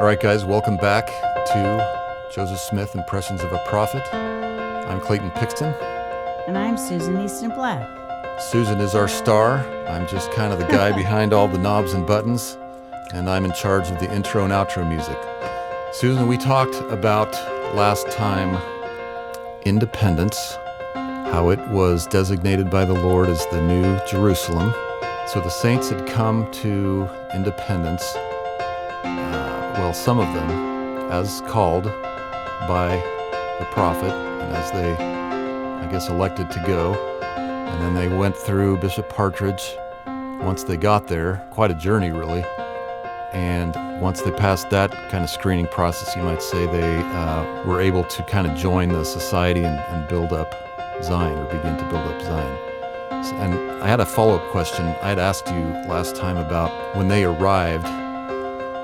All right, guys, welcome back to Joseph Smith, Impressions of a Prophet. I'm Clayton Pixton. And I'm Susan Easton Black. Susan is our star. I'm just kind of the guy behind all the knobs and buttons, and I'm in charge of the intro and outro music. Susan, we talked about last time independence, how it was designated by the Lord as the New Jerusalem. So the saints had come to independence, some of them, as called by the prophet, and as they, elected to go. And then they went through Bishop Partridge. Once they got there, quite a journey really. And once they passed that kind of screening process, you might say, they were able to kind of join the society and build up Zion, or begin to build up Zion. And I had a follow-up question. I had asked you last time about when they arrived,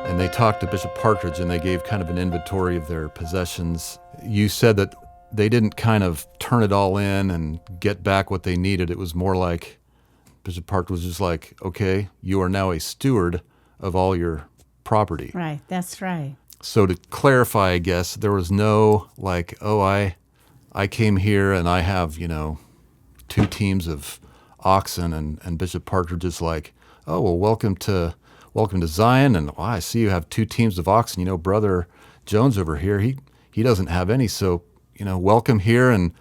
and they talked to Bishop Partridge, and they gave kind of an inventory of their possessions. You said that they didn't kind of turn it all in and get back what they needed. It was more like Bishop Partridge was just like, okay, you are now a steward of all your property. Right, that's right. So to clarify, I guess, there was no like, oh, I came here and I have, 2 teams of oxen, and Bishop Partridge is like, oh, well, welcome to Zion, and I see you have 2 teams of oxen. Brother Jones over here, he doesn't have any, so welcome here, and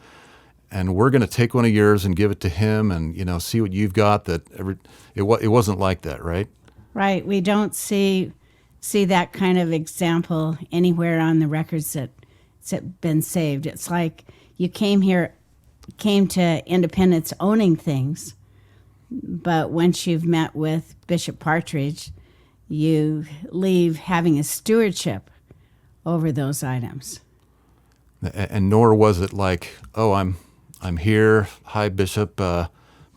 we're going to take one of yours and give it to him, and see what you've got. It wasn't like that, right? Right. We don't see that kind of example anywhere on the records that's been saved. It's like you came to independence owning things, but once you've met with Bishop Partridge, you leave having a stewardship over those items. And nor was it like, oh, I'm here. Hi, Bishop. My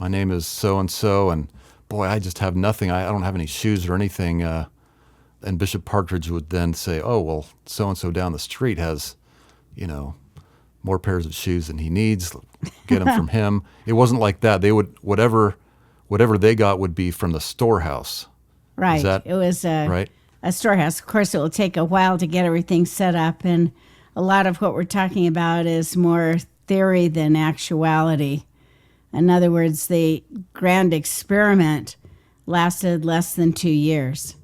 name is so-and-so, and boy, I just have nothing. I don't have any shoes or anything. And Bishop Partridge would then say, oh, well, so-and-so down the street has, more pairs of shoes than he needs. Get them from him. It wasn't like that. They would, whatever they got would be from the storehouse. Right. It was a storehouse. Of course, it will take a while to get everything set up, and a lot of what we're talking about is more theory than actuality. In other words, the grand experiment lasted less than 2 years.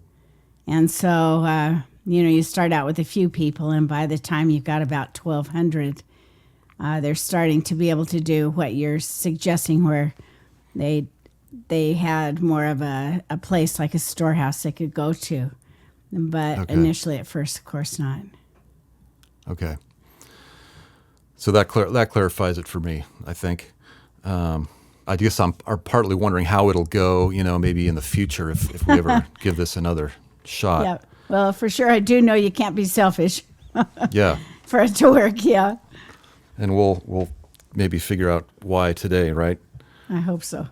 And so, you start out with a few people, and by the time you've got about 1,200, they're starting to be able to do what you're suggesting, where they had more of a place like a storehouse they could go to. But initially, at first, of course not. Okay. So that clarifies it for me, I think. I guess I'm partly wondering how it'll go, maybe in the future if we ever give this another shot. Yeah. Well, for sure, I do know you can't be selfish. Yeah. For it to work, yeah. And we'll maybe figure out why today, right? I hope so.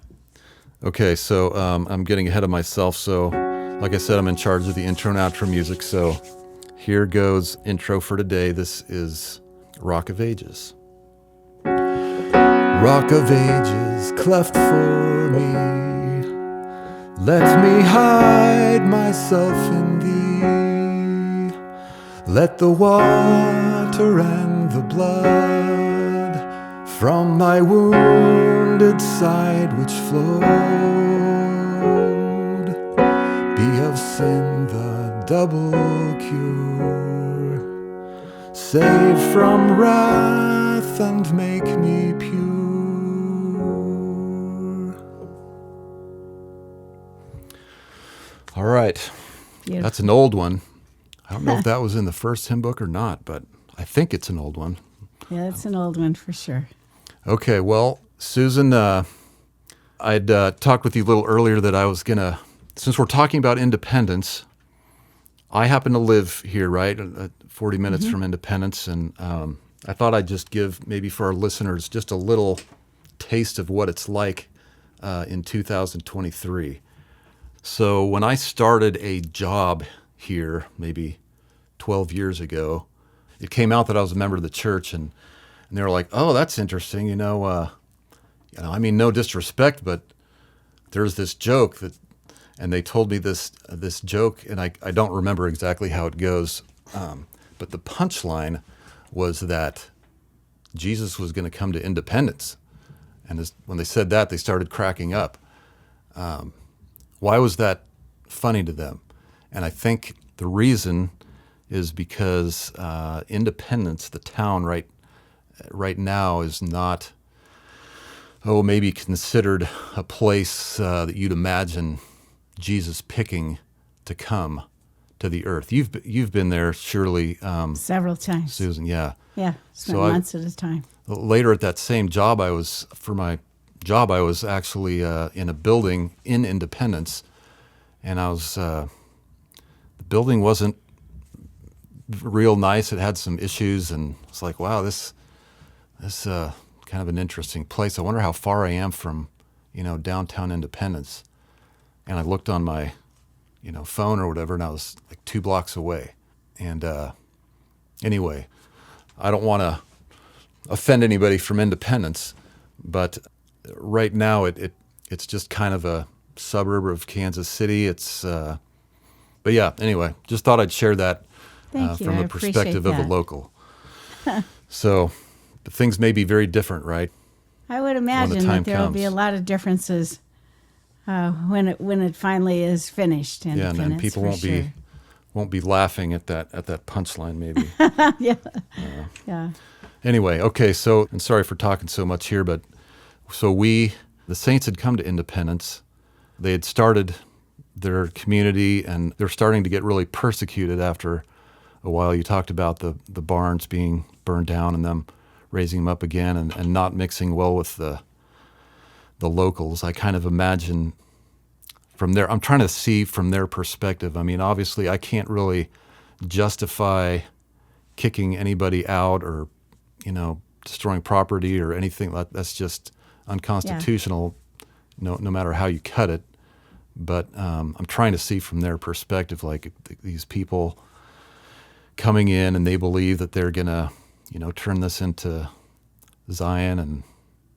Okay, so I'm getting ahead of myself. So, like I said, I'm in charge of the intro and outro music. So here goes intro for today. This is Rock of Ages. Rock of Ages, cleft for me, let me hide myself in thee. Let the water and the blood from thy wounded side which flowed be of sin the double cure. Save from wrath and make me pure. All right. Beautiful. That's an old one. I don't know if that was in the first hymn book or not, but I think it's an old one. Yeah, it's an old one for sure. Okay, well, Susan, I'd talked with you a little earlier that I was going to, since we're talking about independence, I happen to live here, right, 40 minutes from Independence, and I thought I'd just give, maybe for our listeners, just a little taste of what it's like in 2023. So when I started a job here, maybe 12 years ago, it came out that I was a member of the church, and they were like, "Oh, that's interesting." I mean, no disrespect, but there's this joke that and they told me this joke, and I don't remember exactly how it goes, but the punchline was that Jesus was going to come to Independence. And when they said that, they started cracking up. Why was that funny to them? And I think the reason is because Independence, the town right now, is not, maybe considered a place that you'd imagine Jesus picking to come to the earth. You've been there, surely. Several times. Susan, yeah. Yeah, spent months at a time. Later at that same job, I was actually in a building in Independence, and the building wasn't real nice. It had some issues, and it's like, wow, this kind of an interesting place. I wonder how far I am from, downtown Independence. And I looked on my, phone or whatever, and I was like 2 blocks away. And anyway, I don't want to offend anybody from Independence, but right now it's just kind of a suburb of Kansas City. But yeah, anyway, just thought I'd share that from the perspective of a local. So things may be very different, right? I would imagine that there will be a lot of differences when it finally is finished. Yeah, and people won't be laughing at that punchline, maybe. Yeah. Yeah. Anyway, okay. So, and sorry for talking so much here, but the Saints had come to Independence. They had started their community, and they're starting to get really persecuted after a while. You talked about the barns being burned down and them raising them up again, and not mixing well with the locals. I kind of imagine I'm trying to see from their perspective. I mean, obviously, I can't really justify kicking anybody out or, destroying property or anything. That's just unconstitutional, no matter how you cut it. But I'm trying to see from their perspective, like these people coming in and they believe that they're going to, turn this into Zion. And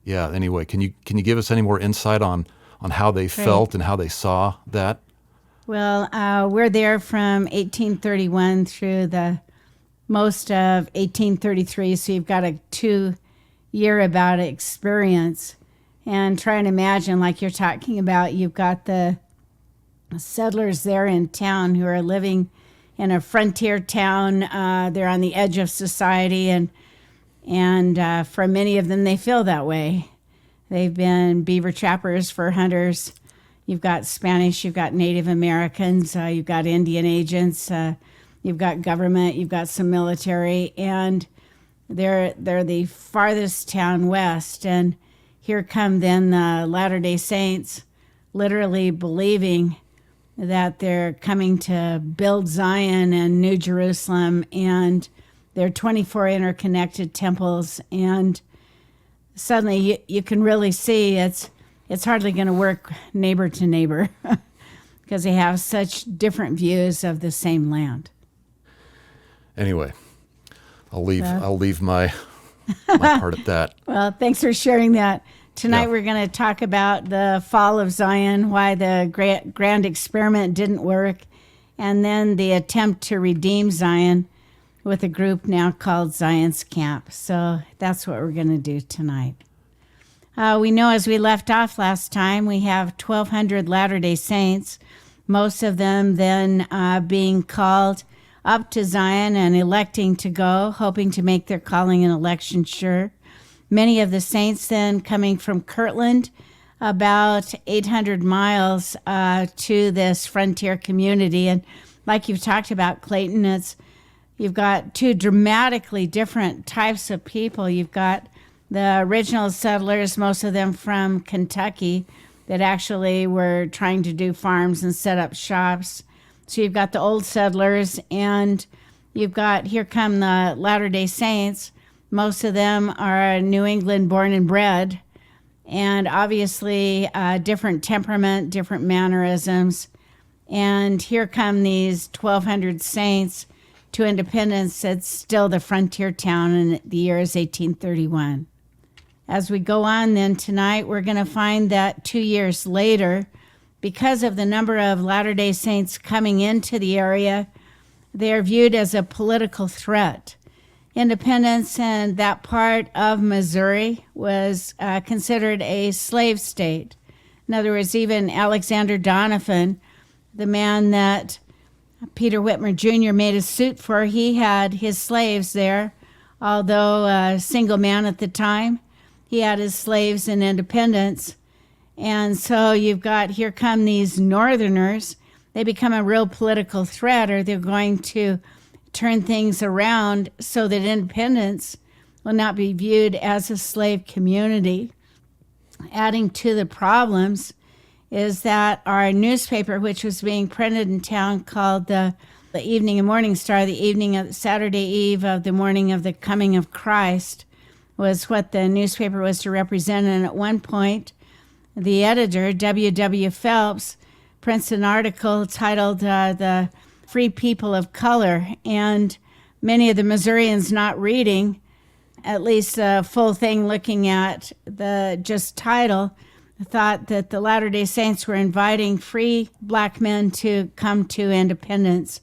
yeah, anyway, can you give us any more insight on how they felt and how they saw that? Well, we're there from 1831 through the most of 1833, so you've got a 2-year about experience. And try and imagine, like you're talking about, you've got the settlers there in town who are living in a frontier town. They're on the edge of society, and for many of them, they feel that way. They've been beaver trappers for hunters. You've got Spanish, you've got Native Americans, you've got Indian agents, you've got government, you've got some military, and they're the farthest town west. And here come then the Latter-day Saints, literally believing that they're coming to build Zion and New Jerusalem, and there are 24 interconnected temples, and suddenly you can really see it's hardly going to work neighbor to neighbor because they have such different views of the same land. Anyway, I'll leave my part at that. Well, thanks for sharing that. Tonight we're going to talk about the fall of Zion, why the grand experiment didn't work, and then the attempt to redeem Zion with a group now called Zion's Camp. So that's what we're going to do tonight. We know, as we left off last time, we have 1,200 Latter-day Saints, most of them then being called up to Zion and electing to go, hoping to make their calling and election sure. Many of the saints then coming from Kirtland, about 800 miles to this frontier community. And like you've talked about, Clayton, you've got 2 dramatically different types of people. You've got the original settlers, most of them from Kentucky, that actually were trying to do farms and set up shops. So you've got the old settlers, and you've got, here come the Latter-day Saints. Most of them are New England born and bred, and obviously different temperament, different mannerisms. And here come these 1,200 saints to Independence. It's still the frontier town, and the year is 1831. As we go on then tonight, we're going to find that 2 years later, because of the number of Latter-day Saints coming into the area, they are viewed as a political threat. Independence in that part of Missouri was considered a slave state. In other words, even Alexander Donovan, the man that Peter Whitmer Jr. made a suit for, he had his slaves there, although a single man at the time. He had his slaves in Independence. And so you've got, here come these Northerners. They become a real political threat, or they're going to turn things around so that Independence will not be viewed as a slave community. Adding to the problems is that our newspaper, which was being printed in town, called the Evening and Morning Star, the evening of Saturday Eve of the morning of the coming of Christ, was what the newspaper was to represent. And at one point, the editor, W.W. Phelps, prints an article titled The Free People of Color, and many of the Missourians not reading, at least a full thing, looking at the just title, thought that the Latter-day Saints were inviting free black men to come to Independence.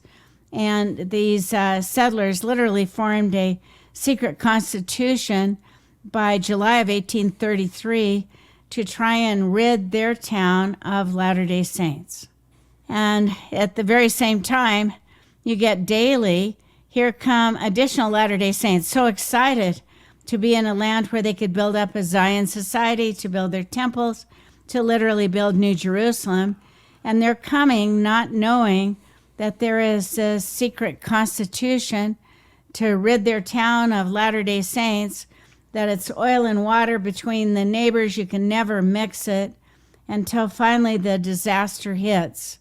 And these settlers literally formed a secret constitution by July of 1833 to try and rid their town of Latter-day Saints. And at the very same time, you get daily, here come additional Latter-day Saints, so excited to be in a land where they could build up a Zion society, to build their temples, to literally build New Jerusalem. And they're coming not knowing that there is a secret constitution to rid their town of Latter-day Saints, that it's oil and water between the neighbors. You can never mix it, until finally the disaster hits.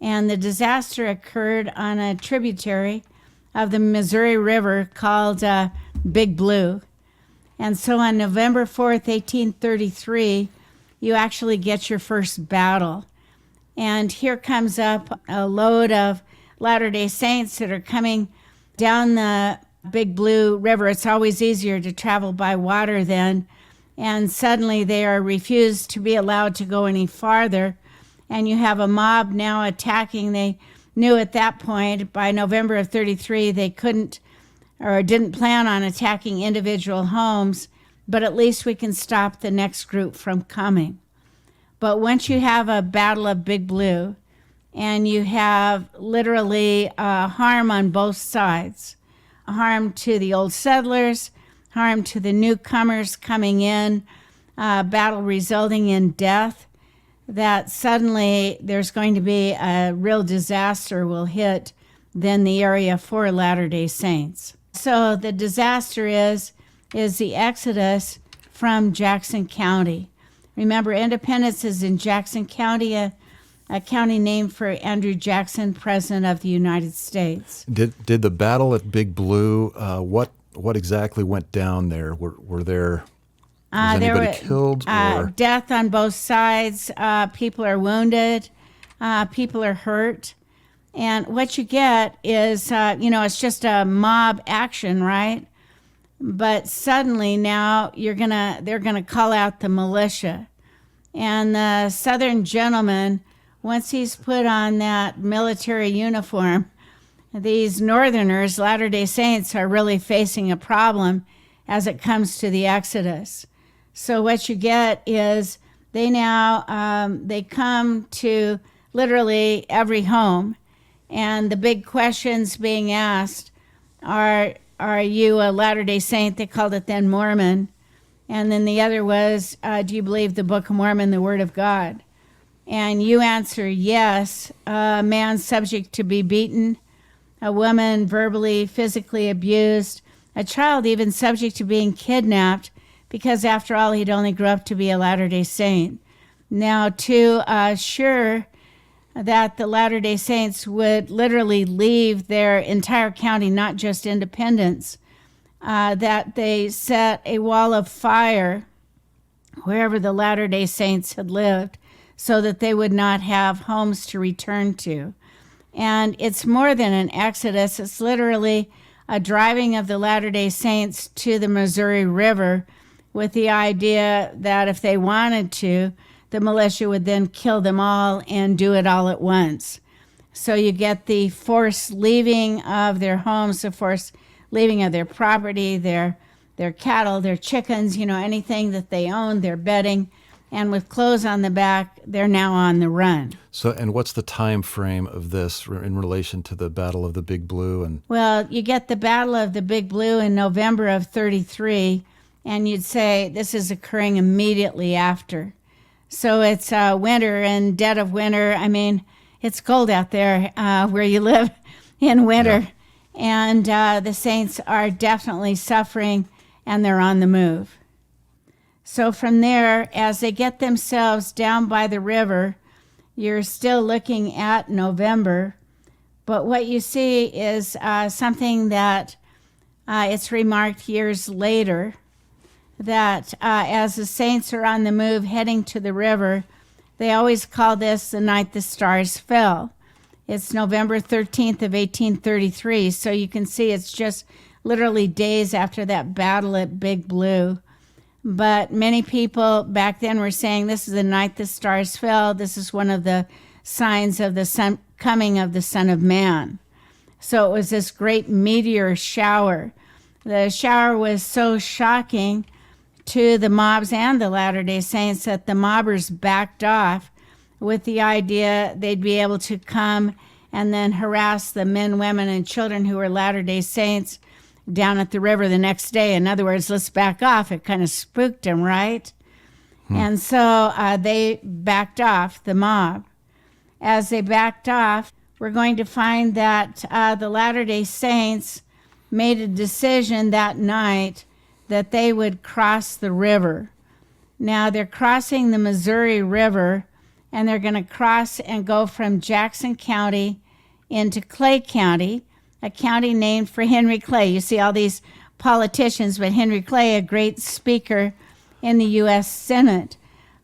And the disaster occurred on a tributary of the Missouri River called Big Blue. And so on November 4th, 1833, you actually get your first battle. And here comes up a load of Latter-day Saints that are coming down the Big Blue River. It's always easier to travel by water then. And suddenly they are refused to be allowed to go any farther. And you have a mob now attacking. They knew at that point, by November of 33, they couldn't or didn't plan on attacking individual homes, but at least we can stop the next group from coming. But once you have a battle of Big Blue, and you have literally harm on both sides, harm to the old settlers, harm to the newcomers coming in, battle resulting in death, that suddenly there's going to be a real disaster will hit then the area for Latter-day Saints. So the disaster is the exodus from Jackson County. Remember, Independence is in Jackson County, a county named for Andrew Jackson, President of the United States. Did the battle at Big Blue, what exactly went down there? Was anybody killed? Or? Death on both sides. People are wounded. People are hurt. And what you get is, it's just a mob action, right? But suddenly now they're gonna call out the militia. And the Southern gentleman, once he's put on that military uniform, these Northerners, Latter-day Saints, are really facing a problem as it comes to the Exodus. So what you get is they come to literally every home, and the big questions being asked are you a Latter-day Saint? They called it then Mormon. And then the other was, do you believe the Book of Mormon, the Word of God? And you answer yes. A man subject to be beaten, a woman verbally, physically abused, a child even subject to being kidnapped, because after all, he'd only grow up to be a Latter-day Saint. Now, to assure that the Latter-day Saints would literally leave their entire county, not just Independence, that they set a wall of fire wherever the Latter-day Saints had lived, so that they would not have homes to return to. And it's more than an exodus. It's literally a driving of the Latter-day Saints to the Missouri River with the idea that if they wanted to, the militia would then kill them all and do it all at once. So you get the forced leaving of their homes, the forced leaving of their property, their cattle, their chickens, anything that they own, their bedding. And with clothes on the back, they're now on the run. So, and what's the time frame of this in relation to the Battle of the Big Blue? Well, you get the Battle of the Big Blue in November of 33, and you'd say this is occurring immediately after. So it's winter and dead of winter. I mean, it's cold out there where you live in winter. Yeah. And the saints are definitely suffering, and they're on the move. So from there, as they get themselves down by the river, you're still looking at November. But what you see is something that it's remarked years later, that as the saints are on the move heading to the river, they always call this the night the stars fell. It's November 13th of 1833, so you can see it's just literally days after that battle at Big Blue. But many people back then were saying this is the night the stars fell. This is one of the signs of the coming of the Son of Man. So it was this great meteor shower. The shower was so shocking to the mobs and the Latter-day Saints that the mobbers backed off with the idea they'd be able to come and then harass the men, women, and children who were Latter-day Saints down at the river the next day. In other words, let's back off. It kind of spooked them, right? And so they backed off, the mob. As they backed off, we're going to find that the Latter-day Saints made a decision that night that they would cross the river. Now they're crossing the Missouri River, and they're going to cross and go from Jackson County into Clay County, a county named for Henry Clay. You see all these politicians, but Henry Clay, a great speaker in the U.S. Senate.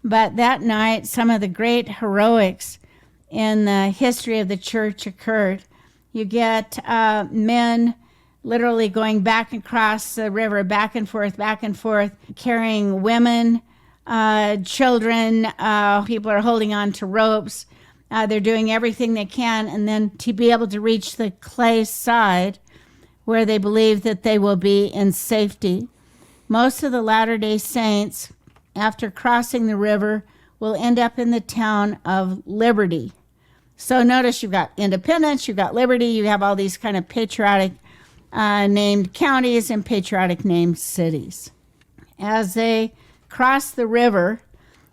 But that night, some of the great heroics in the history of the church occurred. You get men literally going back across the river, back and forth, carrying women, children. People are holding on to ropes. They're doing everything they can, and then to be able to reach the Clay side where they believe that they will be in safety. Most of the Latter-day Saints, after crossing the river, will end up in the town of Liberty. So notice you've got Independence, you've got Liberty, you have all these kind of patriotic named counties and patriotic named cities. As they cross the river,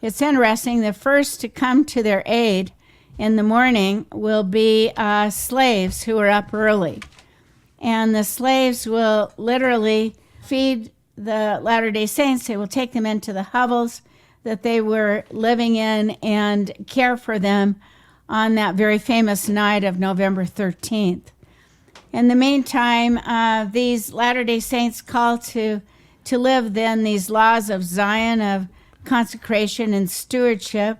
it's interesting, the first to come to their aid in the morning will be slaves who are up early. And the slaves will literally feed the Latter-day Saints. They will take them into the hovels that they were living in and care for them on that very famous night of November 13th. In the meantime, these Latter-day Saints call to live then these laws of Zion, of consecration and stewardship,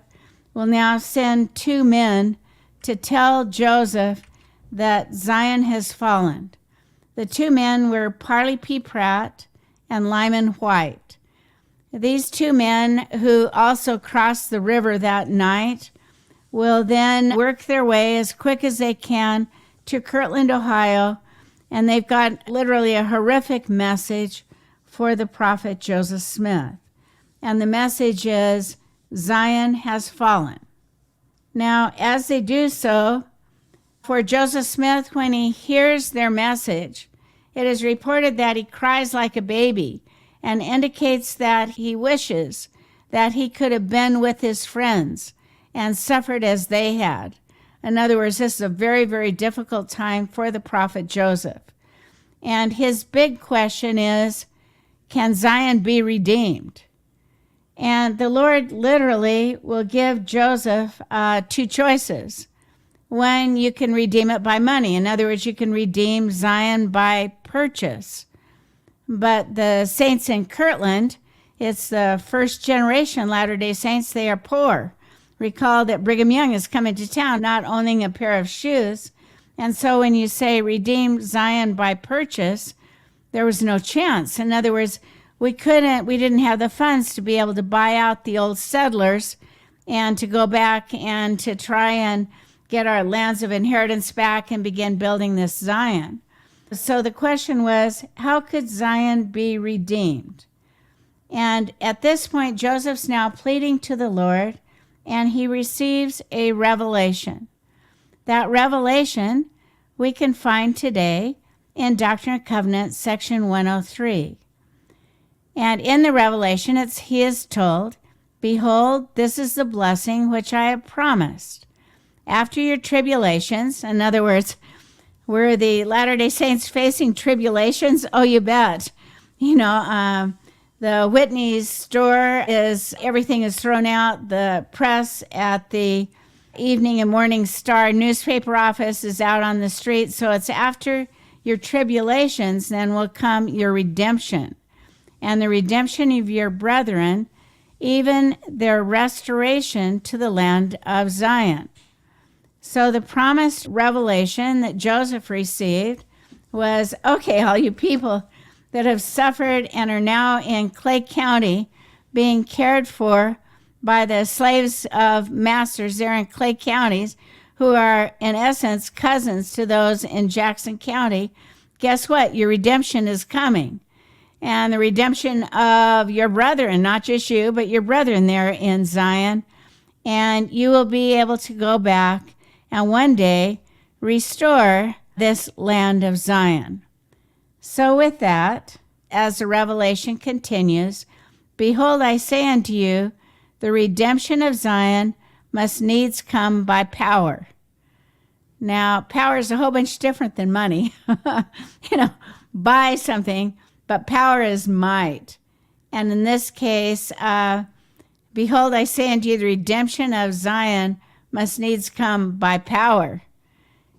will now send two men to tell Joseph that Zion has fallen. The two men were Parley P. Pratt and Lyman White. These two men, who also crossed the river that night, will then work their way as quick as they can to Kirtland, Ohio, and they've got literally a horrific message for the prophet Joseph Smith. And the message is, Zion has fallen. Now, as they do so, for Joseph Smith, when he hears their message, it is reported that he cries like a baby and indicates that he wishes that he could have been with his friends and suffered as they had. In other words, this is a very, very difficult time for the prophet Joseph. And his big question is, can Zion be redeemed? And the Lord literally will give Joseph two choices. One, you can redeem it by money. In other words, you can redeem Zion by purchase. But the saints in Kirtland, it's the first generation Latter-day Saints, they are poor. Recall that Brigham Young is coming to town not owning a pair of shoes. And so when you say redeem Zion by purchase, there was no chance. In other words, we didn't have the funds to be able to buy out the old settlers and to go back and to try and get our lands of inheritance back and begin building this Zion. So the question was, how could Zion be redeemed? And at this point, Joseph's now pleading to the Lord, and he receives a revelation. That revelation we can find today in Doctrine and Covenants, section 103. And in the revelation, he is told, "Behold, this is the blessing which I have promised. After your tribulations," in other words, were the Latter-day Saints facing tribulations? Oh, you bet. The Whitney's store everything is thrown out. The press at the Evening and Morning Star newspaper office is out on the street. So it's after your tribulations, then will come your redemption. And the redemption of your brethren, even their restoration to the land of Zion. So the promised revelation that Joseph received was, okay, all you people that have suffered and are now in Clay County being cared for by the slaves of masters there in Clay counties, who are in essence cousins to those in Jackson County, guess what? Your redemption is coming. And the redemption of your brethren, not just you, but your brethren there in Zion. And you will be able to go back and one day restore this land of Zion. So with that, as the revelation continues, "Behold, I say unto you, the redemption of Zion must needs come by power." Now, power is a whole bunch different than money. Buy something, but power is might. And in this case, "Behold, I say unto you, the redemption of Zion must needs come by power."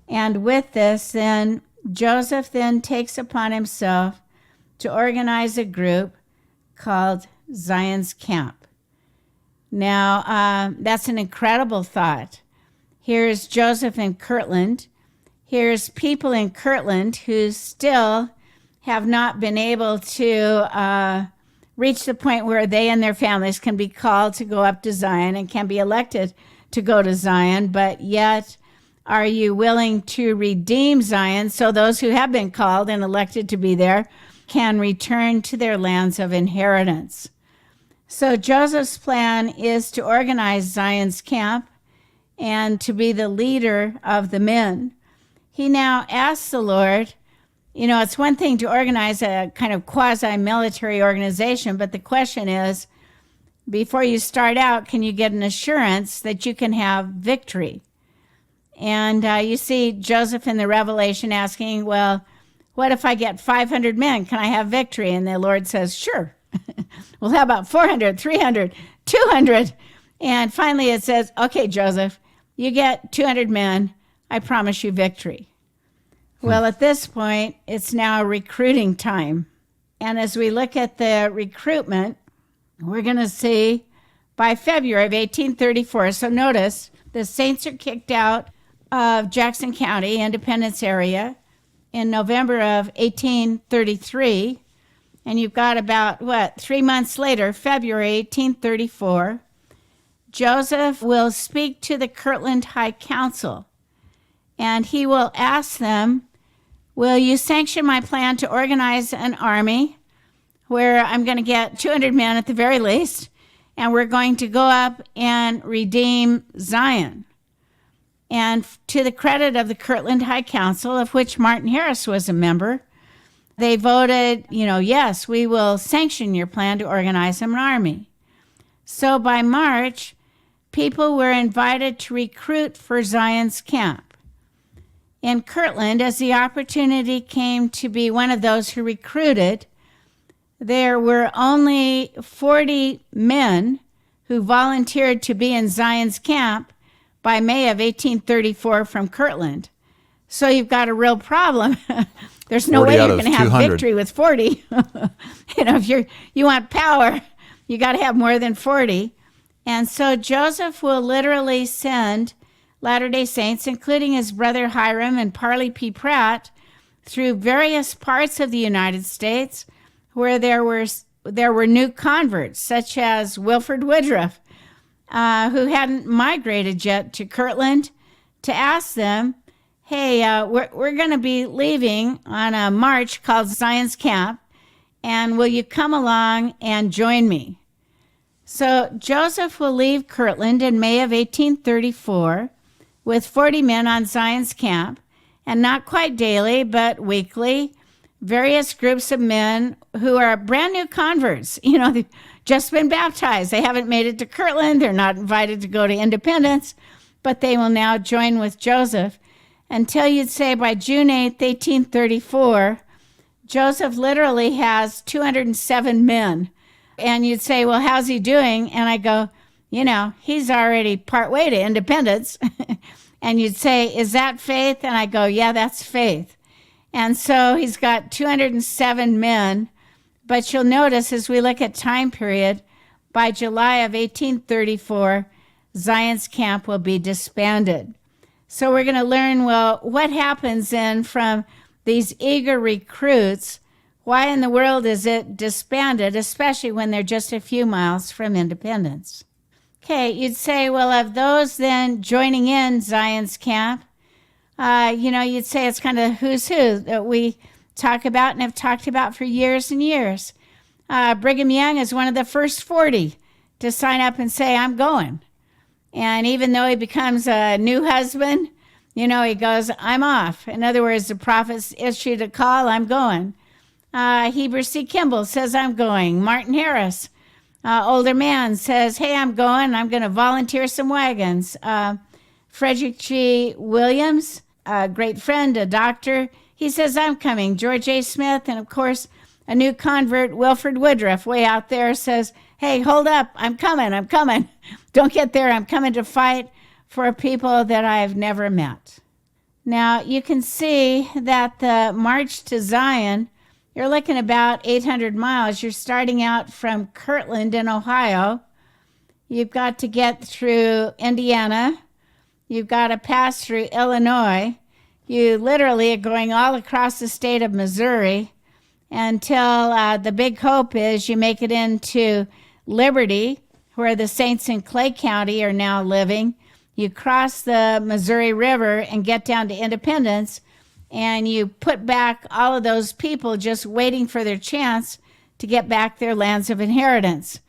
And with this, then, Joseph then takes upon himself to organize a group called Zion's Camp. Now, that's an incredible thought. Here's Joseph in Kirtland. Here's people in Kirtland who still have not been able to reach the point where they and their families can be called to go up to Zion and can be elected to go to Zion, but yet are you willing to redeem Zion so those who have been called and elected to be there can return to their lands of inheritance? So Joseph's plan is to organize Zion's Camp and to be the leader of the men. He now asks the Lord, it's one thing to organize a kind of quasi-military organization, but the question is, before you start out, can you get an assurance that you can have victory? And you see Joseph in the Revelation asking, well, what if I get 500 men? Can I have victory? And the Lord says, sure. Well, how about 400, 300, 200? And finally it says, okay, Joseph, you get 200 men. I promise you victory. Well, at this point, it's now recruiting time. And as we look at the recruitment, we're going to see by February of 1834. So notice the Saints are kicked out of Jackson County, Independence area, in November of 1833. And you've got about, 3 months later, February 1834, Joseph will speak to the Kirtland High Council. And he will ask them, will you sanction my plan to organize an army where I'm going to get 200 men at the very least, and we're going to go up and redeem Zion? And to the credit of the Kirtland High Council, of which Martin Harris was a member, they voted, yes, we will sanction your plan to organize an army. So by March, people were invited to recruit for Zion's Camp. In Kirtland, as the opportunity came to be one of those who recruited, there were only 40 men who volunteered to be in Zion's Camp by May of 1834 from Kirtland. So you've got a real problem. There's no way you're going to have victory with 40. If you want power, you got to have more than 40. And so Joseph will literally send Latter-day Saints, including his brother Hiram and Parley P. Pratt, through various parts of the United States where there were new converts, such as Wilford Woodruff, who hadn't migrated yet to Kirtland, to ask them, hey, we're going to be leaving on a march called Zion's Camp, and will you come along and join me? So Joseph will leave Kirtland in May of 1834 with 40 men on Zion's Camp, and not quite daily, but weekly, various groups of men who are brand new converts. They've just been baptized. They haven't made it to Kirtland. They're not invited to go to Independence, but they will now join with Joseph until you'd say by June 8th, 1834, Joseph literally has 207 men. And you'd say, well, how's he doing? And I go, he's already partway to independence. And you'd say, is that faith? And I go, yeah, that's faith. And so he's got 207 men. But you'll notice as we look at time period, by July of 1834, Zion's Camp will be disbanded. So we're going to learn, well, what happens then from these eager recruits? Why in the world is it disbanded, especially when they're just a few miles from Independence? Okay, you'd say, well, of those then joining in Zion's Camp, you'd say it's kind of who's who that we talk about and have talked about for years and years. Brigham Young is one of the first 40 to sign up and say, I'm going. And even though he becomes a new husband, he goes, I'm off. In other words, the prophets issued a call, I'm going. Heber C. Kimball says, I'm going. Martin Harris, older man, says, hey, I'm going. I'm going to volunteer some wagons. Frederick G. Williams, a great friend, a doctor, he says, I'm coming. George A. Smith, and of course, a new convert, Wilford Woodruff, way out there, says, hey, hold up. I'm coming. Don't get there. I'm coming to fight for a people that I've never met. Now, you can see that the march to Zion, you're looking about 800 miles. You're starting out from Kirtland in Ohio. You've got to get through Indiana. You've got to pass through Illinois. You literally are going all across the state of Missouri until the big hope is you make it into Liberty, where the saints in Clay County are now living. You cross the Missouri River and get down to Independence, and you put back all of those people just waiting for their chance to get back their lands of inheritance.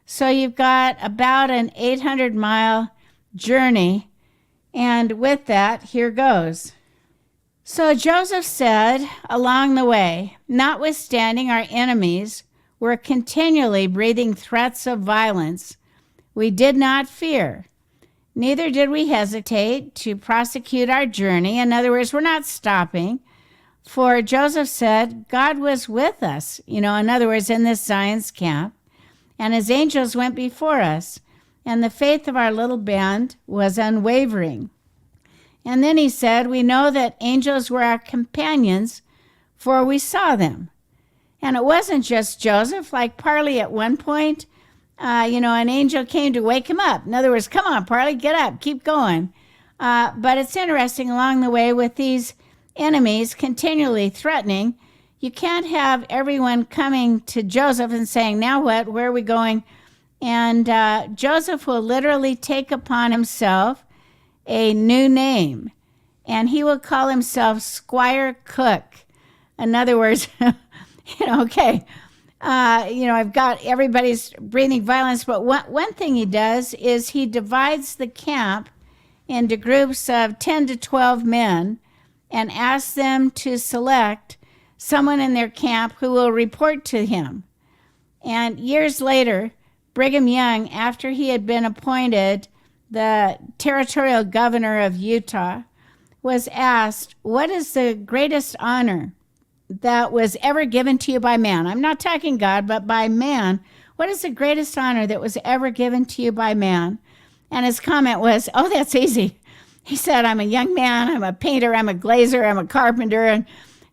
So you've got about an 800-mile journey, and with that, here goes. So Joseph said along the way, notwithstanding our enemies were continually breathing threats of violence, we did not fear. Neither did we hesitate to prosecute our journey. In other words, we're not stopping. For Joseph said, God was with us, in other words, in this Zion's camp, and his angels went before us, and the faith of our little band was unwavering. And then he said, we know that angels were our companions, for we saw them. And it wasn't just Joseph, like Parley at one point, an angel came to wake him up. In other words, come on, Parley, get up, keep going. But it's interesting along the way with these enemies continually threatening, you can't have everyone coming to Joseph and saying, now what, where are we going? And Joseph will literally take upon himself a new name, and he will call himself Squire Cook. In other words, I've got everybody's breathing violence, but one thing he does is he divides the camp into groups of 10 to 12 men and asks them to select someone in their camp who will report to him. And years later, Brigham Young, after he had been appointed the territorial governor of Utah, was asked, what is the greatest honor that was ever given to you by man? I'm not talking God, but by man. What is the greatest honor that was ever given to you by man? And his comment was, oh, that's easy. He said, I'm a young man, I'm a painter, I'm a glazer, I'm a carpenter, and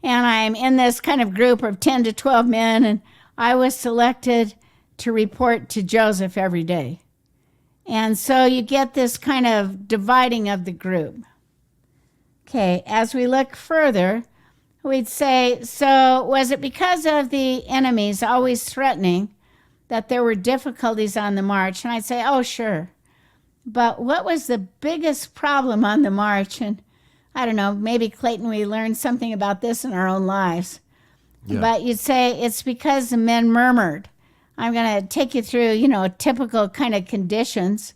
I'm in this kind of group of 10 to 12 men, and I was selected to report to Joseph every day. And so you get this kind of dividing of the group. Okay, as we look further, we'd say, so was it because of the enemies always threatening that there were difficulties on the march? And I'd say, oh, sure. But what was the biggest problem on the march? And I don't know, maybe Clayton, we learned something about this in our own lives. Yeah. But you'd say it's because the men murmured. I'm going to take you through, typical kind of conditions.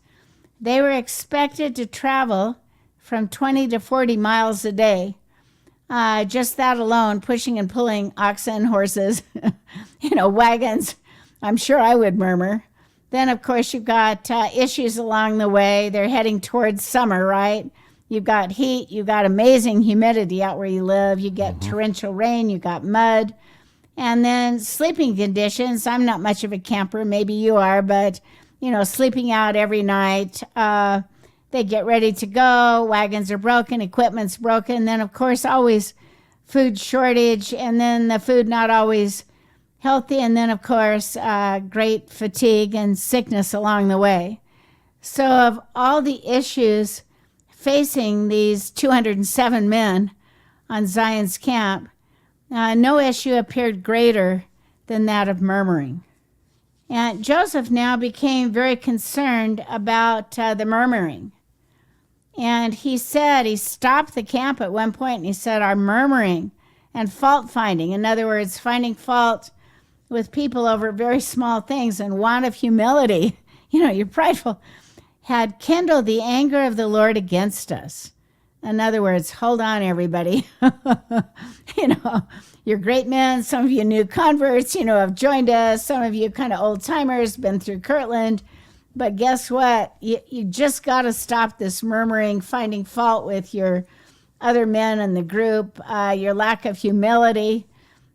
They were expected to travel from 20 to 40 miles a day. Just that alone, pushing and pulling oxen, horses, wagons. I'm sure I would murmur. Then, of course, you've got issues along the way. They're heading towards summer, right? You've got heat. You've got amazing humidity out where you live. You get torrential rain. You got mud. And then sleeping conditions. I'm not much of a camper. Maybe you are, but, sleeping out every night. They get ready to go. Wagons are broken. Equipment's broken. Then, of course, always food shortage. And then the food not always healthy. And then, of course, great fatigue and sickness along the way. So of all the issues facing these 207 men on Zion's camp, no issue appeared greater than that of murmuring. And Joseph now became very concerned about the murmuring. And he stopped the camp at one point and he said, our murmuring and fault finding, in other words, finding fault with people over very small things and want of humility, you're prideful, had kindled the anger of the Lord against us. In other words, hold on, everybody. You're great men. Some of you new converts, have joined us. Some of you kind of old timers, been through Kirtland. But guess what? You just got to stop this murmuring, finding fault with your other men in the group, your lack of humility,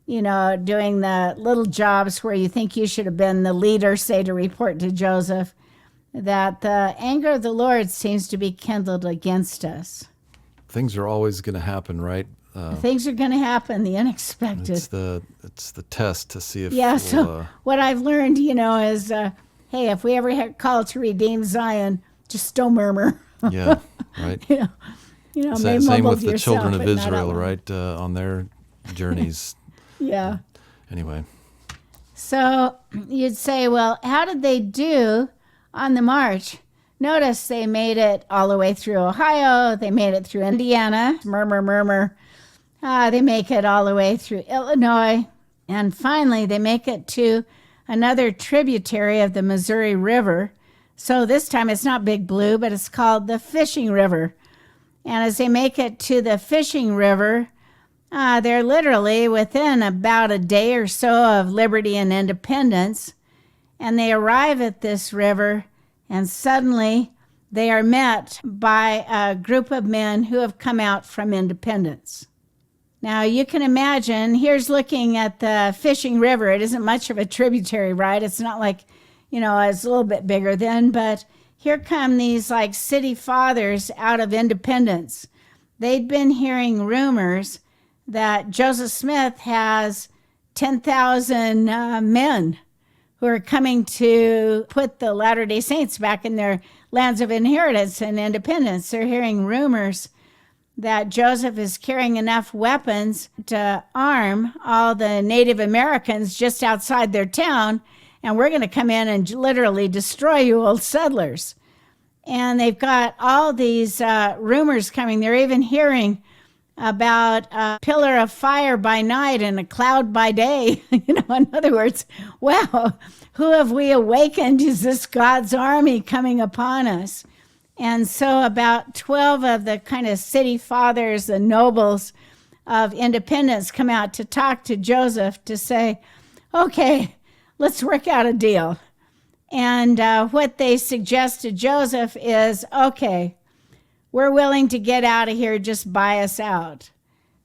doing the little jobs where you think you should have been the leader, say, to report to Joseph, that the anger of the Lord seems to be kindled against us. Things are always going to happen, right? Things are going to happen, the unexpected. It's the test to see if... Yeah, so what I've learned, is, hey, if we ever get called to redeem Zion, just don't murmur. Yeah, right. Same with the children of Israel, right? On their journeys. Yeah. Anyway. So you'd say, well, how did they do on the march? Notice they made it all the way through Ohio. They made it through Indiana. Murmur, murmur. They make it all the way through Illinois. And finally, they make it to another tributary of the Missouri River. So this time it's not Big Blue, but it's called the Fishing River. And as they make it to the Fishing River, they're literally within about a day or so of liberty and independence. And they arrive at this river, and suddenly they are met by a group of men who have come out from independence. Now, you can imagine, here's looking at the Fishing River. It isn't much of a tributary, right? It's not like, it's a little bit bigger then, but here come these like city fathers out of independence. They'd been hearing rumors that Joseph Smith has 10,000 men who are coming to put the Latter-day Saints back in their lands of inheritance and independence. They're hearing rumors that Joseph is carrying enough weapons to arm all the Native Americans just outside their town, and we're going to come in and literally destroy you old settlers. And they've got all these rumors coming. They're even hearing about a pillar of fire by night and a cloud by day. In other words, wow, who have we awakened? Is this God's army coming upon us? And so about 12 of the kind of city fathers, the nobles of independence, come out to talk to Joseph to say, okay, let's work out a deal. And what they suggest to Joseph is, okay, we're willing to get out of here, just buy us out.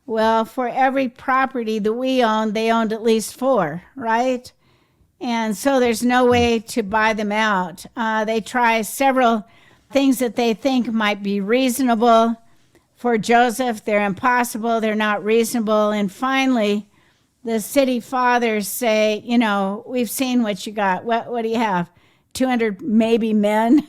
Well, for every property that we own, they owned at least 4, right? And so there's no way to buy them out. They try several things that they think might be reasonable. For Joseph, they're impossible, they're not reasonable. And finally, the city fathers say, we've seen what you got. What do you have? 200 maybe men.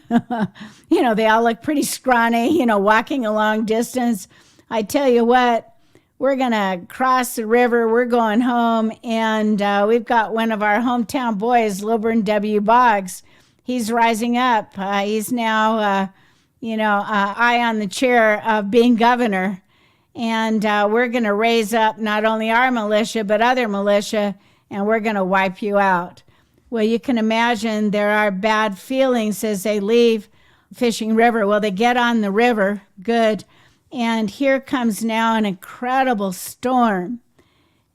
They all look pretty scrawny, walking a long distance. I tell you what, we're going to cross the river. We're going home. And we've got one of our hometown boys, Lilburn W. Boggs, he's rising up. He's now, eye on the chair of being governor. And we're going to raise up not only our militia, but other militia, and we're going to wipe you out. Well, you can imagine there are bad feelings as they leave Fishing River. Well, they get on the river, good, and here comes now an incredible storm.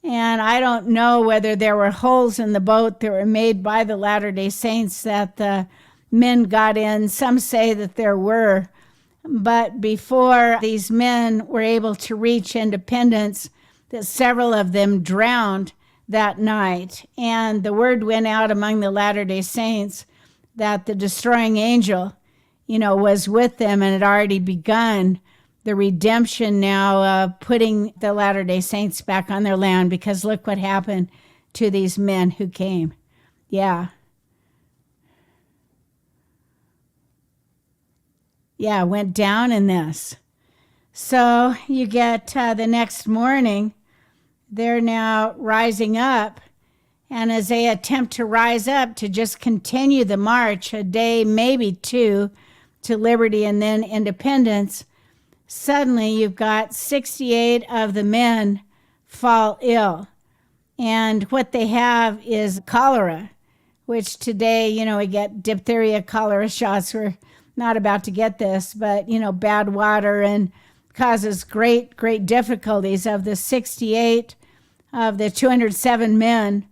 And I don't know whether there were holes in the boat that were made by the Latter-day Saints that the men got in. Some say that there were. But before these men were able to reach independence, that several of them drowned that night. And the word went out among the Latter-day Saints that the destroying angel, was with them and had already begun the redemption now of putting the Latter-day Saints back on their land, because look what happened to these men who came. Yeah, went down in this. So you get the next morning, they're now rising up. And as they attempt to rise up to just continue the march, a day, maybe two, to liberty and then independence, suddenly you've got 68 of the men fall ill. And what they have is cholera, which today, we get diphtheria, cholera shots. We're not about to get this, but, bad water and causes great, great difficulties. Of the 68 of the 207 men,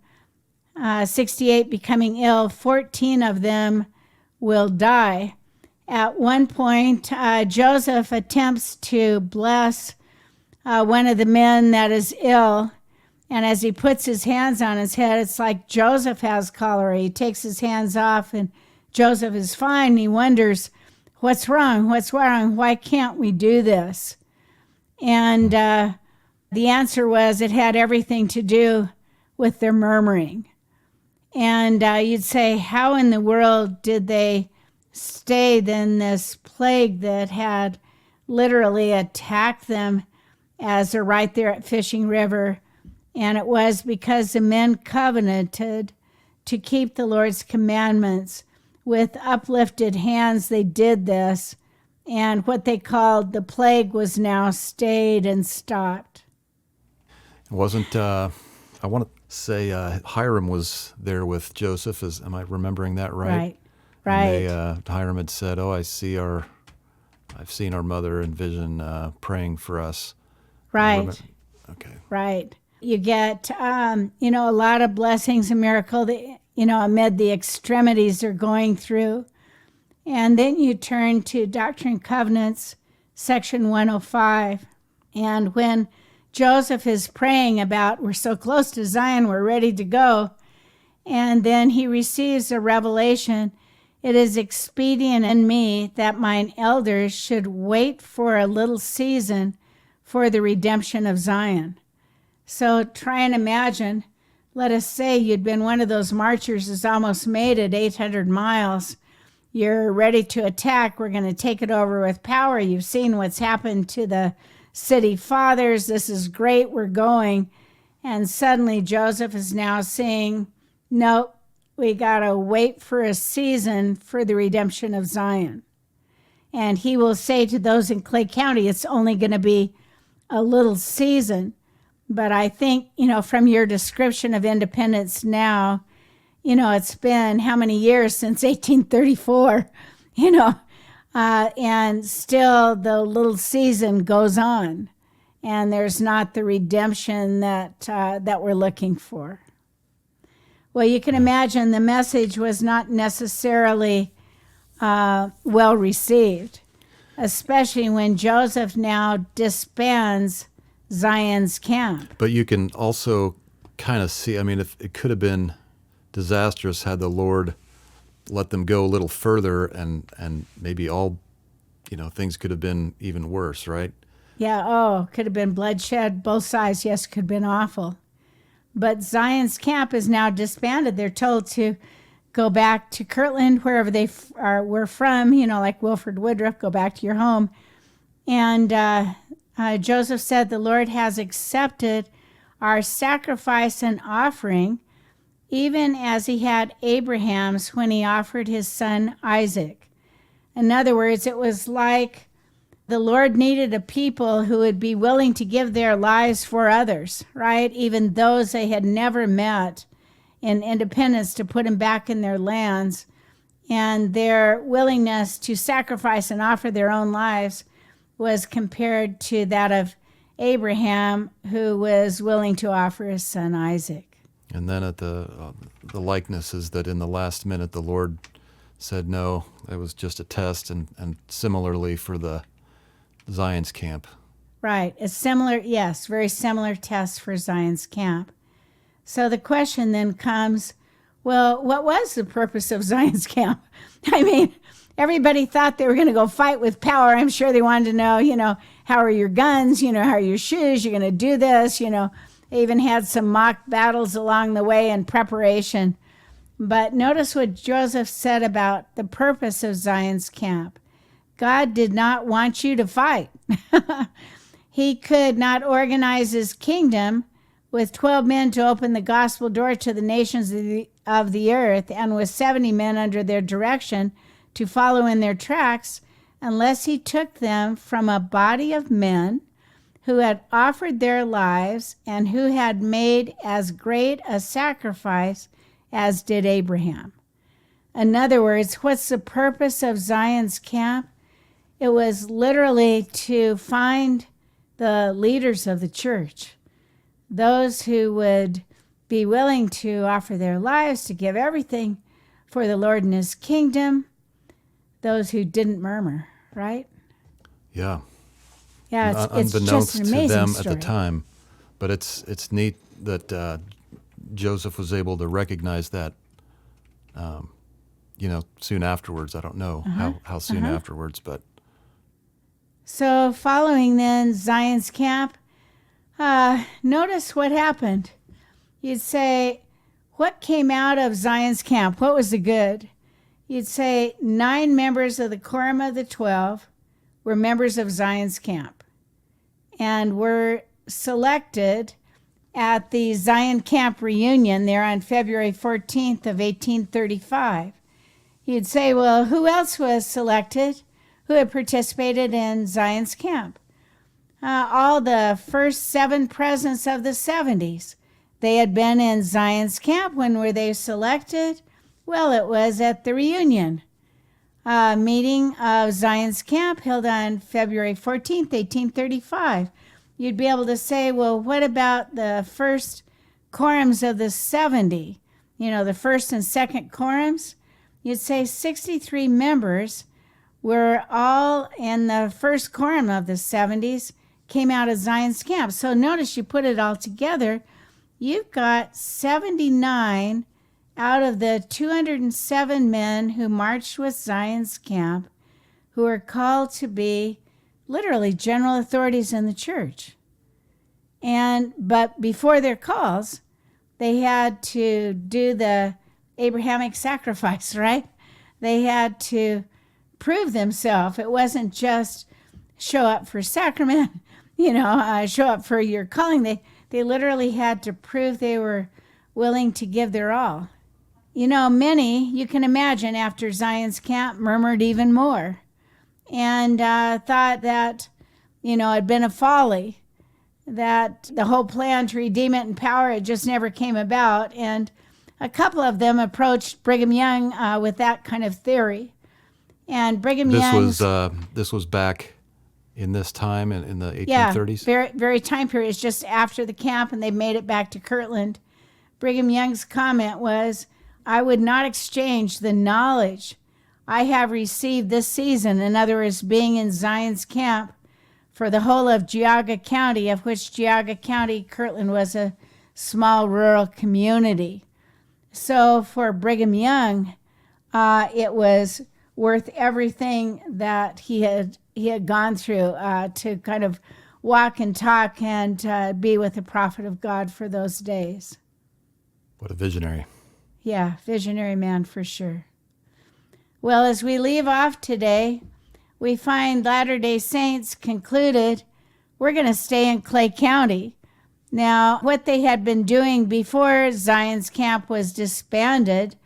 68 becoming ill, 14 of them will die. At one point, Joseph attempts to bless one of the men that is ill. And as he puts his hands on his head, it's like Joseph has cholera. He takes his hands off and Joseph is fine. He wonders, what's wrong? What's wrong? Why can't we do this? And the answer was it had everything to do with their murmuring. And you'd say, how in the world did they stay then this plague that had literally attacked them as they're right there at Fishing River? And it was because the men covenanted to keep the Lord's commandments. With uplifted hands, they did this. And what they called the plague was now stayed and stopped. It wasn't, I want to say Hiram was there with Joseph. Am I remembering that right? Right. And Hiram had said, I've seen our mother in vision praying for us. Right. Okay. Right. You get, a lot of blessings and miracles, amid the extremities they're going through. And then you turn to Doctrine and Covenants, section 105. And when Joseph is praying about, we're so close to Zion, we're ready to go. And then he receives a revelation. It is expedient in me that mine elders should wait for a little season for the redemption of Zion. So try and imagine, let us say you'd been one of those marchers who's almost made it 800 miles. You're ready to attack. We're going to take it over with power. You've seen what's happened to the city fathers. This is great. We're going. And suddenly Joseph is now saying, nope, we got to wait for a season for the redemption of Zion. And he will say to those in Clay County, it's only going to be a little season. But I think, from your description of independence now, it's been how many years since 1834, and still the little season goes on, and there's not the redemption that we're looking for. Well, you can imagine the message was not necessarily well received, especially when Joseph now disbands Zion's camp. But you can also kind of see, if it could have been disastrous had the Lord let them go a little further, and maybe all, things could have been even worse, right? Yeah, could have been bloodshed, both sides, yes, could have been awful. But Zion's camp is now disbanded. They're told to go back to Kirtland, wherever they were from, like Wilford Woodruff, go back to your home. And Joseph said, the Lord has accepted our sacrifice and offering. even as he had Abraham's when he offered his son Isaac. In other words, it was like the Lord needed a people who would be willing to give their lives for others, right? Even those they had never met in independence, to put them back in their lands. And their willingness to sacrifice and offer their own lives was compared to that of Abraham, who was willing to offer his son Isaac. And then at the likeness is that in the last minute the Lord said no, it was just a test, and similarly for the Zion's camp. Right. A similar, yes, very similar test for Zion's camp. So the question then comes, well, what was the purpose of Zion's camp? I mean, everybody thought they were going to go fight with power. I'm sure they wanted to know, how are your guns? How are your shoes? You're going to do this? They even had some mock battles along the way in preparation. But notice what Joseph said about the purpose of Zion's camp. God did not want you to fight. He could not organize his kingdom with 12 men to open the gospel door to the nations of the earth, and with 70 men under their direction to follow in their tracks, unless he took them from a body of men who had offered their lives and who had made as great a sacrifice as did Abraham. In other words, what's the purpose of Zion's camp? It was literally to find the leaders of the church, those who would be willing to offer their lives, to give everything for the Lord and his kingdom, those who didn't murmur, right? Yeah. Yeah, it's unbeknownst just an amazing to them story. at the time. But it's neat that Joseph was able to recognize that, soon afterwards. I don't know how soon afterwards, but. So following then Zion's camp, notice what happened. You'd say, what came out of Zion's camp? What was the good? You'd say 9 members of the Quorum of the 12 were members of Zion's camp and were selected at the Zion Camp reunion there on February 14th of 1835. You'd say, well, who else was selected who had participated in Zion's camp? All the first 7 presidents of the 70s. They had been in Zion's camp. When were they selected? Well, it was at the reunion meeting of Zion's camp held on February 14th, 1835. You'd be able to say, well, what about the first quorums of the 70? The first and second quorums? You'd say 63 members were all in the first quorum of the 70s, came out of Zion's camp. So notice you put it all together, you've got 79 out of the 207 men who marched with Zion's camp who are called to be literally general authorities in the church. But before their calls, they had to do the Abrahamic sacrifice, right? They had to prove themselves. It wasn't just show up for sacrament, show up for your calling. They literally had to prove they were willing to give their all. Many, you can imagine, after Zion's camp murmured even more and thought that, it'd been a folly, that the whole plan to redeem it in power, it just never came about. And a couple of them approached Brigham Young with that kind of theory. And Brigham Young. This was back in this time in the 1830s? Yeah, very, very time period. It's just after the camp, and they made it back to Kirtland. Brigham Young's comment was, I would not exchange the knowledge I have received this season, in other words, being in Zion's camp, for the whole of Geauga County, of which Geauga County, Kirtland, was a small rural community. So for Brigham Young, it was worth everything that he had gone through to kind of walk and talk and be with the prophet of God for those days. What a visionary. Yeah, visionary man for sure. Well, as we leave off today, we find Latter-day Saints concluded, we're going to stay in Clay County. Now, what they had been doing before Zion's camp was disbanded,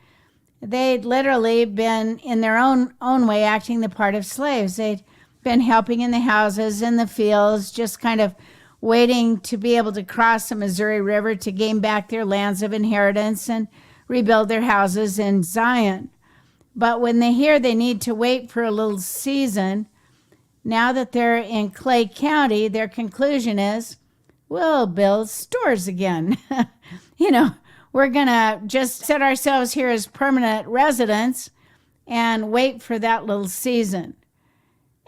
they'd literally been, in their own way, acting the part of slaves. They'd been helping in the houses, in the fields, just kind of waiting to be able to cross the Missouri River to gain back their lands of inheritance and rebuild their houses in Zion. But when they hear they need to wait for a little season, now that they're in Clay County, their conclusion is, we'll build stores again. We're going to just set ourselves here as permanent residents and wait for that little season.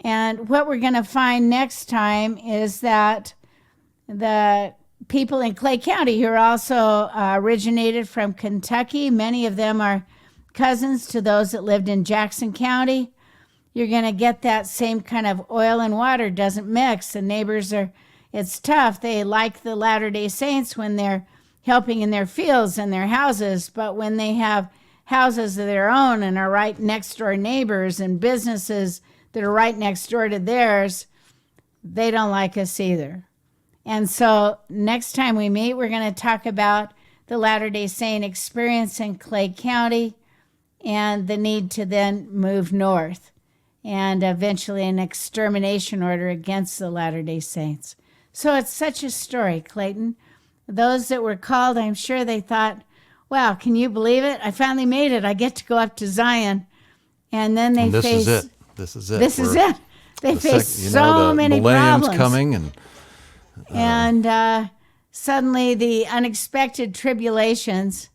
And what we're going to find next time is that the people in Clay County who are also originated from Kentucky, many of them are cousins to those that lived in Jackson County. You're going to get that same kind of oil and water doesn't mix. The neighbors it's tough. They like the Latter-day Saints when they're helping in their fields and their houses, but when they have houses of their own and are right next door neighbors and businesses that are right next door to theirs, they don't like us either. And so next time we meet, we're going to talk about the Latter-day Saint experience in Clay County and the need to then move north and eventually an extermination order against the Latter-day Saints. So it's such a story, Clayton. Those that were called, I'm sure they thought, wow, can you believe it? I finally made it. I get to go up to Zion. And then they face... This is it. This is it. They face so many problems. The millennium's coming. And suddenly the unexpected tribulations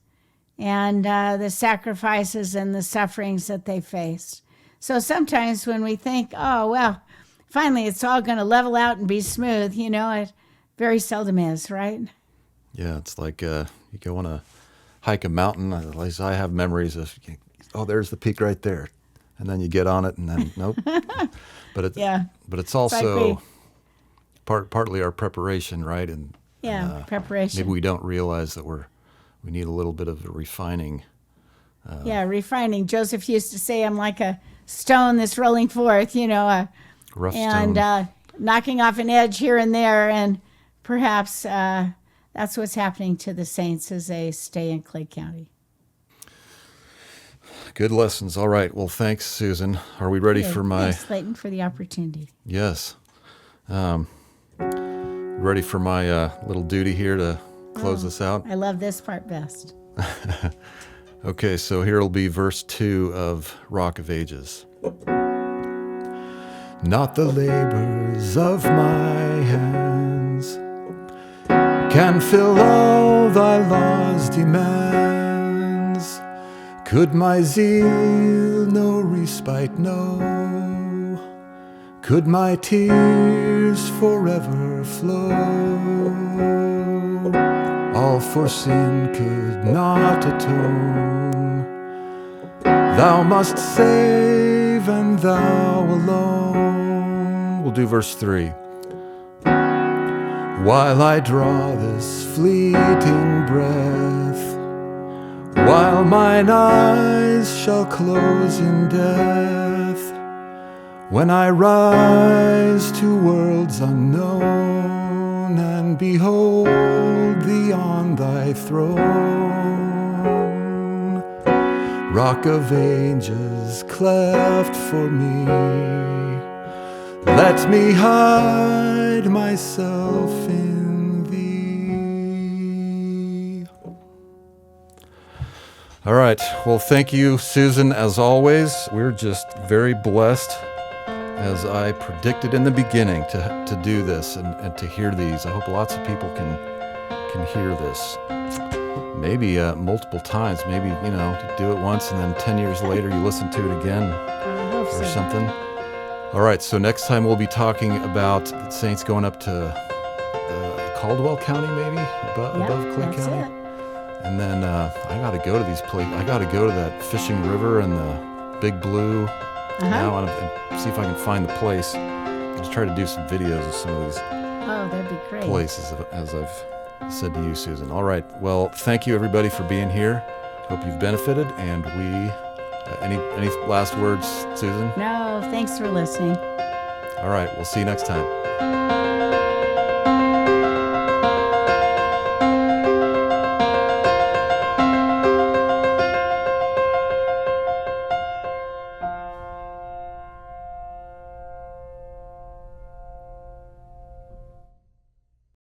and the sacrifices and the sufferings that they faced. So sometimes when we think, oh, well, finally it's all going to level out and be smooth, it very seldom is, right? Yeah, it's like you go on a hike a mountain. At least I have memories of, there's the peak right there. And then you get on it and then, nope. But it's also partly our preparation, right? And preparation. Maybe we don't realize that we need a little bit of a refining. Refining. Joseph used to say, I'm like a stone that's rolling forth, rough stone. And knocking off an edge here and there. And perhaps that's what's happening to the saints as they stay in Clay County. Good lessons. All right. Well, thanks, Susan. Are we ready for my... Thanks, Clayton, for the opportunity. Yes. Ready for my little duty here to close this out? I love this part best. Okay, so here will be verse 2 of Rock of Ages. Not the labors of my hands can fill all thy laws' demands. Could my zeal no respite know? Could my tears forever flow? All for sin could not atone. Thou must save, and thou alone. We'll do verse 3. While I draw this fleeting breath, while mine eyes shall close in death, when I rise to worlds unknown and behold thee on thy throne, Rock of Ages cleft for me, let me hide myself in thee. All right. Well, thank you, Susan, as always. We're just very blessed, as I predicted in the beginning, to do this and to hear these. I hope lots of people can hear this. Maybe multiple times. Maybe, you do it once and then 10 years later you listen to it again or something. All right, so next time we'll be talking about the saints going up to Caldwell County, maybe, above Clay County. It. And then I got to go to these places. I got to go to that fishing river and the Big Blue now and see if I can find the place. I'll just try to do some videos of some of these that'd be great. places, as I've said to you, Susan. All right, well, thank you, everybody, for being here. Hope you've benefited, and we... Any last words, Susan? No, thanks for listening. All right, we'll see you next time.